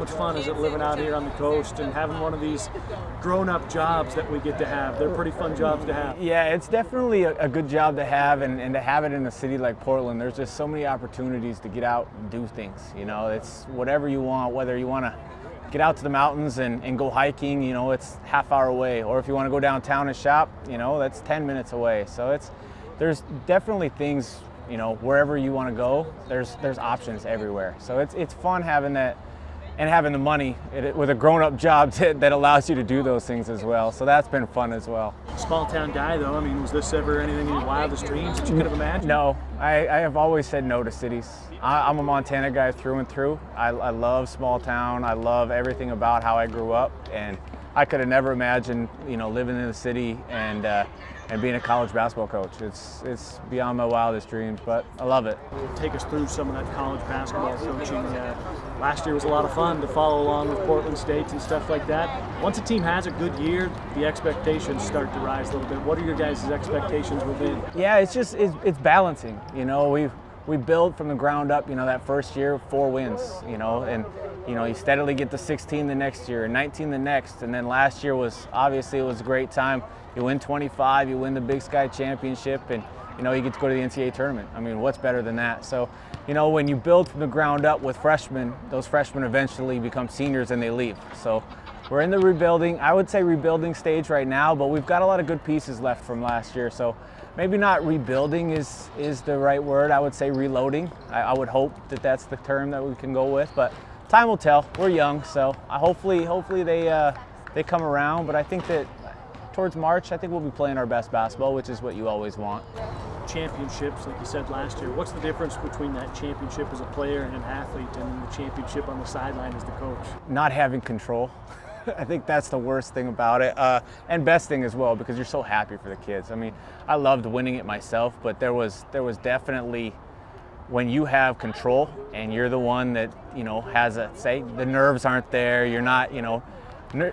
much fun is it living out here on the coast and having one of these grown-up jobs that we get to have? They're pretty fun jobs to have. Yeah, it's definitely a good job to have, and to have it in a city like Portland. There's just so many opportunities to get out and do things. You know, it's whatever you want, whether you want to get out to the mountains and go hiking, you know, it's half-hour away. Or if you want to go downtown and shop, you know, that's 10 minutes away. So there's definitely things, you know, wherever you want to go, there's options everywhere. So it's fun having that and having the money with a grown-up job that allows you to do those things as well. So that's been fun as well. Small town guy though, I mean, was this ever anything in your wildest dreams that you could have imagined? No, I have always said no to cities. I'm a Montana guy through and through. I love small town. I love everything about how I grew up, and I could have never imagined, you know, living in the city and being a college basketball coach. It's beyond my wildest dreams, but I love it. Take us through some of that college basketball coaching. Last year was a lot of fun to follow along with Portland State and stuff like that. Once a team has a good year, the expectations start to rise a little bit. What are your guys' expectations within? Yeah, it's balancing. You know, we build from the ground up. You know, that first year, 4 wins. You know, and you know, you steadily get to 16 the next year, 19 the next, and then last year was obviously it was a great time. You win 25, you win the Big Sky Championship, and you know, you get to go to the NCAA tournament. I mean, what's better than that? So, you know, when you build from the ground up with freshmen, those freshmen eventually become seniors and they leave. So we're in the rebuilding, I would say rebuilding stage right now, but we've got a lot of good pieces left from last year. So maybe not rebuilding is the right word. I would say reloading. I would hope that that's the term that we can go with, but time will tell. We're young, so hopefully they come around, but I think that towards March, I think we'll be playing our best basketball, which is what you always want. Championships, like you said last year, what's the difference between that championship as a player and an athlete and the championship on the sideline as the coach? Not having control. I think that's the worst thing about it, and best thing as well, because you're so happy for the kids. I mean, I loved winning it myself, but there was definitely, when you have control and you're the one that, you know, has a say, the nerves aren't there, you're not, you know,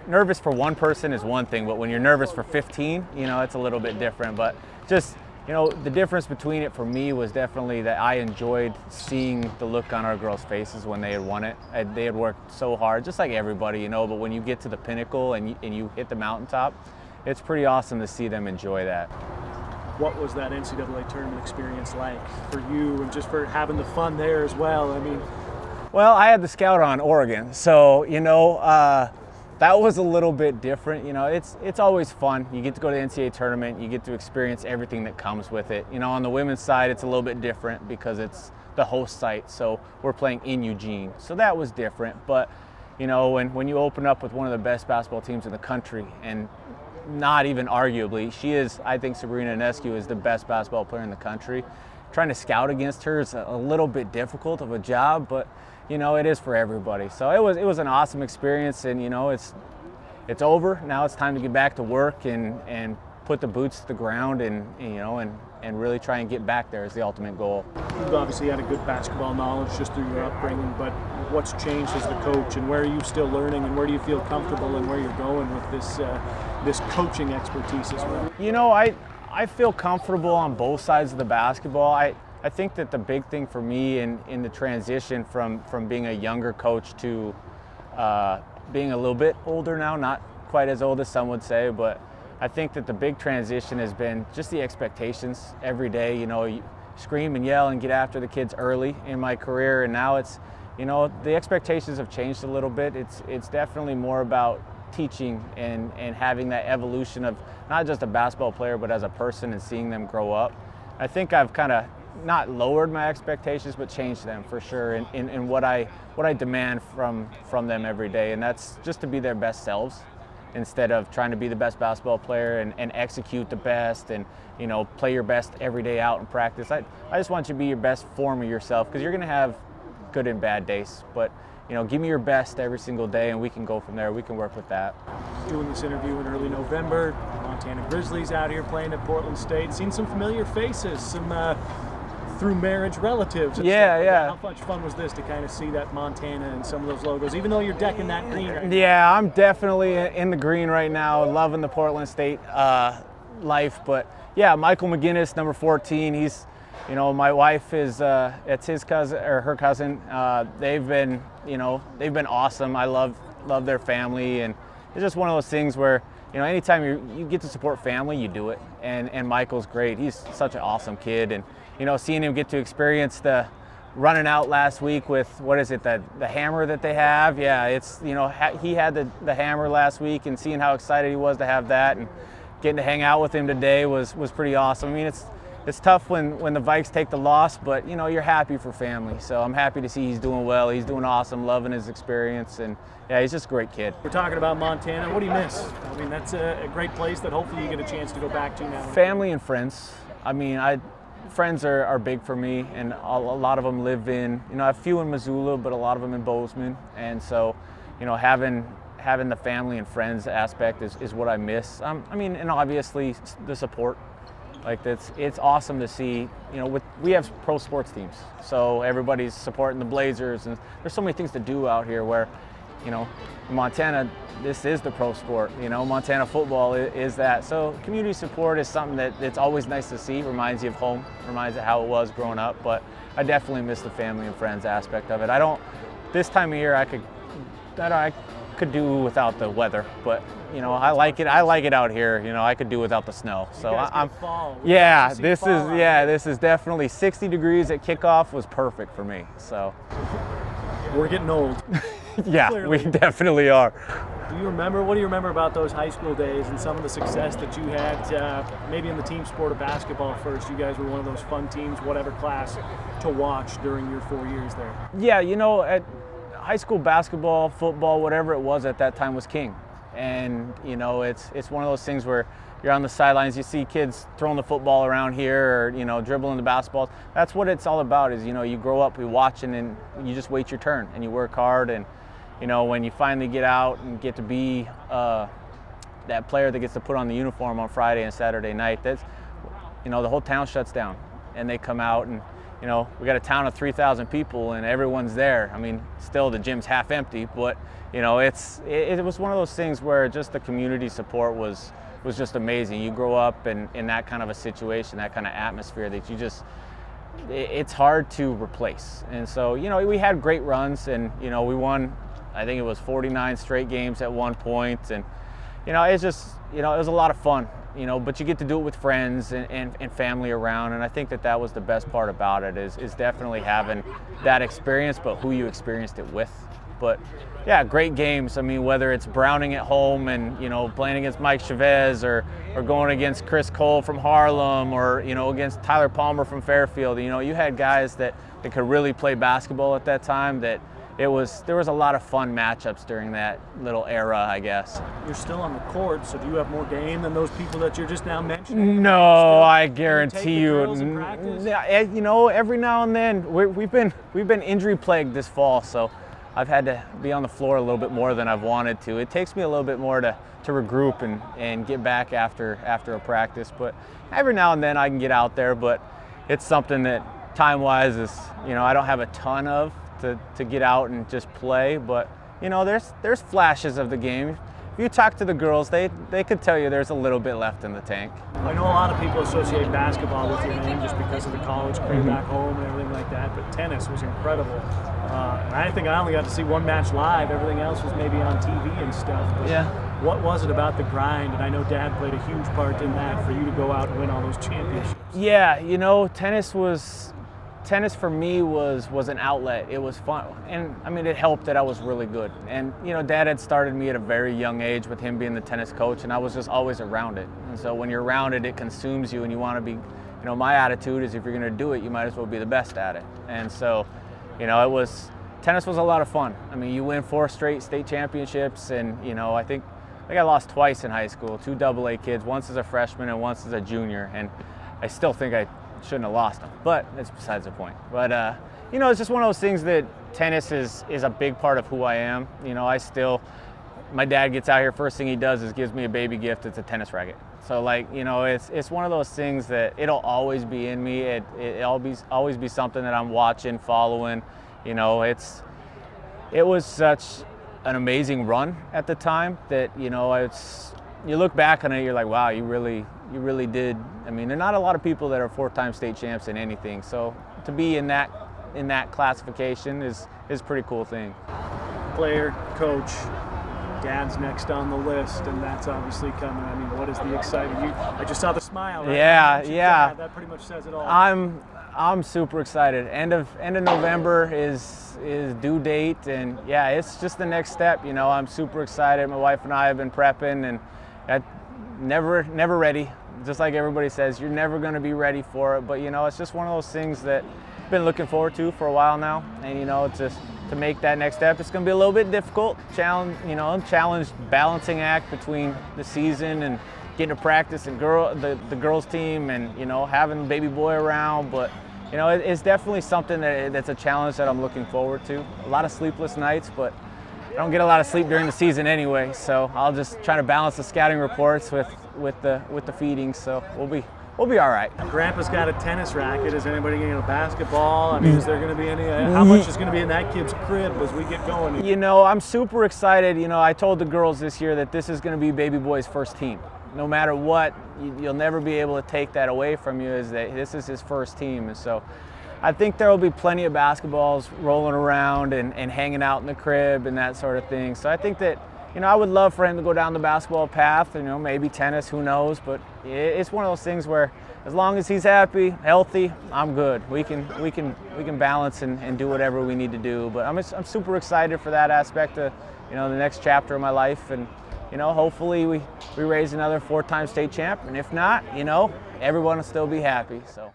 nervous for one person is one thing, but when you're nervous for 15, you know, it's a little bit different. But just, you know, the difference between it for me was definitely that I enjoyed seeing the look on our girls' faces when they had won it. They had worked so hard, just like everybody, you know, but when you get to the pinnacle and you hit the mountaintop, it's pretty awesome to see them enjoy that. What was that NCAA tournament experience like for you, and just for having the fun there as well? I mean, well, I had the scout on Oregon, so, you know, that was a little bit different. You know, it's always fun. You get to go to the NCAA tournament. You get to experience everything that comes with it. You know, on the women's side, it's a little bit different because it's the host site. So we're playing in Eugene. So that was different. But, you know, when you open up with one of the best basketball teams in the country, and not even arguably, she is, I think Sabrina Ionescu is the best basketball player in the country. Trying to scout against her is a little bit difficult of a job, but you know, it is for everybody. So it was an awesome experience, and you know, it's over. Now it's time to get back to work and put the boots to the ground and you know, and really try and get back there is the ultimate goal. You've obviously had a good basketball knowledge just through your upbringing, but what's changed as the coach, and where are you still learning, and where do you feel comfortable and where you're going with this coaching expertise as well? You know, I feel comfortable on both sides of the basketball. I think that the big thing for me in the transition from being a younger coach to being a little bit older now, not quite as old as some would say, but I think that the big transition has been just the expectations every day. You know, you scream and yell and get after the kids early in my career, and now it's, you know, the expectations have changed a little bit. It's definitely more about teaching and having that evolution of not just a basketball player, but as a person and seeing them grow up. I think I've kind of not lowered my expectations, but changed them for sure in what I demand from them every day, and that's just to be their best selves instead of trying to be the best basketball player and execute the best and, you know, play your best every day out in practice. I just want you to be your best form of yourself, because you're going to have good and bad days, but you know, give me your best every single day and we can go from there. We can work with that. Doing this interview in early November, Montana Grizzlies out here playing at Portland State. Seen some familiar faces, some through marriage relatives. Yeah. How much fun was this to kind of see that Montana and some of those logos, even though you're decking that green right now? Yeah, I'm definitely in the green right now, loving the Portland State life. But yeah, Michael McGinnis, number 14, he's my wife is it's his cousin or her cousin. They've been awesome. I love their family, and it's just one of those things where anytime you get to support family, you do it. And Michael's great. He's such an awesome kid, and seeing him get to experience the running out last week with the hammer that they have. Yeah, it's he had the hammer last week, and seeing how excited he was to have that, and getting to hang out with him today was pretty awesome. I mean, it's tough when the Vikes take the loss, but you're happy for family. So I'm happy to see he's doing well. He's doing awesome, loving his experience, and yeah, he's just a great kid. We're talking about Montana. What do you miss? I mean, that's a great place that hopefully you get a chance to go back to now. Family and friends. I mean, friends are big for me, and a lot of them live in, I have a few in Missoula, but a lot of them in Bozeman. And so, having the family and friends aspect is what I miss. I mean, and obviously the support. Like it's awesome to see, we have pro sports teams, so everybody's supporting the Blazers, and there's so many things to do out here where, in Montana, this is the pro sport. Montana football is that. So community support is something it's always nice to see. Reminds you of home, reminds you how it was growing up. But I definitely miss the family and friends aspect of it. This time of year I could do without the weather, but I like it out here. I could do without the snow. So this is definitely 60 degrees at kickoff was perfect for me. So we're getting old. Yeah, Clearly. we definitely are. What do you remember about those high school days and some of the success that you had, maybe in the team sport of basketball first? You guys were one of those fun teams, whatever class, to watch during your 4 years there. Yeah, at high school basketball, football, whatever it was at that time was king. And, it's one of those things where you're on the sidelines, you see kids throwing the football around here or, dribbling the basketballs. That's what it's all about is, you grow up, we watching, and you just wait your turn and you work hard. And, when you finally get out and get to be that player that gets to put on the uniform on Friday and Saturday night, that's, the whole town shuts down and they come out and, we got a town of 3,000 people and everyone's there. I mean, still the gym's half empty, but, it was one of those things where just the community support was just amazing. You grow up in that kind of a situation, that kind of atmosphere that it's hard to replace. And so, we had great runs and, we won, I think it was 49 straight games at one point. And, it's just, it was a lot of fun, but you get to do it with friends and family around. And I think that was the best part about it is definitely having that experience, but who you experienced it with. But yeah, great games. I mean, whether it's Browning at home and, playing against Mike Chavez or going against Chris Cole from Harlem or, against Tyler Palmer from Fairfield, you had guys that could really play basketball at that time that there was a lot of fun matchups during that little era, I guess. You're still on the court, so do you have more game than those people that you're just now mentioning? No, I guarantee you. Every now and then we've been injury plagued this fall, so I've had to be on the floor a little bit more than I've wanted to. It takes me a little bit more to regroup and get back after a practice, but every now and then I can get out there, but it's something that time-wise is, I don't have a ton of to get out and just play, but there's flashes of the game. If you talk to the girls, they could tell you there's a little bit left in the tank. I know a lot of people associate basketball with your name just because of the college career back home and everything like that, but tennis was incredible. And I think I only got to see one match live. Everything else was maybe on TV and stuff. But yeah. What was it about the grind? And I know Dad played a huge part in that for you to go out and win all those championships. Yeah, tennis for me was an outlet. It was fun, and I mean it helped that I was really good. And Dad had started me at a very young age with him being the tennis coach, and I was just always around it. And so when you're around it, it consumes you, and you want to be. My attitude is if you're going to do it, you might as well be the best at it. And so, tennis was a lot of fun. I mean, you win 4 straight state championships, and I think I lost twice in high school, 2 AA kids, once as a freshman and once as a junior, and I still think I shouldn't have lost them, but that's besides the point. But it's just one of those things that tennis is a big part of who I am. My dad gets out here, first thing he does is gives me a baby gift. It's a tennis racket. So it's one of those things that it'll always be in me. It'll always be something that I'm watching, following. It was such an amazing run at the time that you look back on it, you're like, wow, you really really did. I mean, there are not a lot of people that are 4-time state champs in anything. So to be in that classification is a pretty cool thing. Player, coach, dad's next on the list, and that's obviously coming. I mean, what is the excitement? I just saw the smile. Right? Yeah. That pretty much says it all. I'm super excited. End of November is due date, and yeah, it's just the next step. You know, I'm super excited. My wife and I have been prepping, and never ready. Just like everybody says, you're never going to be ready for it. But you know, it's just one of those things that I've been looking forward to for a while now. And you know, to make that next step, it's going to be a little bit difficult. Challenge balancing act between the season and getting to practice and the girls team, and you know, having baby boy around. But you know, it's definitely something that's a challenge that I'm looking forward to. A lot of sleepless nights, but I don't get a lot of sleep during the season anyway, so I'll just try to balance the scouting reports with the feeding. So we'll be all right. Grandpa's got a tennis racket. Is anybody getting a basketball? I mean, is there going to be any? How much is going to be in that kid's crib as we get going? You know, I'm super excited. You know, I told the girls this year that this is going to be baby boy's first team. No matter what, you'll never be able to take that away from you. Is that this is his first team, and so I think there will be plenty of basketballs rolling around and hanging out in the crib and that sort of thing. So I think that, you know, I would love for him to go down the basketball path, you know, maybe tennis, who knows. But it's one of those things where as long as he's happy, healthy, I'm good. We can balance and do whatever we need to do. But I'm super excited for that aspect of, you know, the next chapter of my life. And, you know, hopefully we raise another 4-time state champ. And if not, you know, everyone will still be happy. So.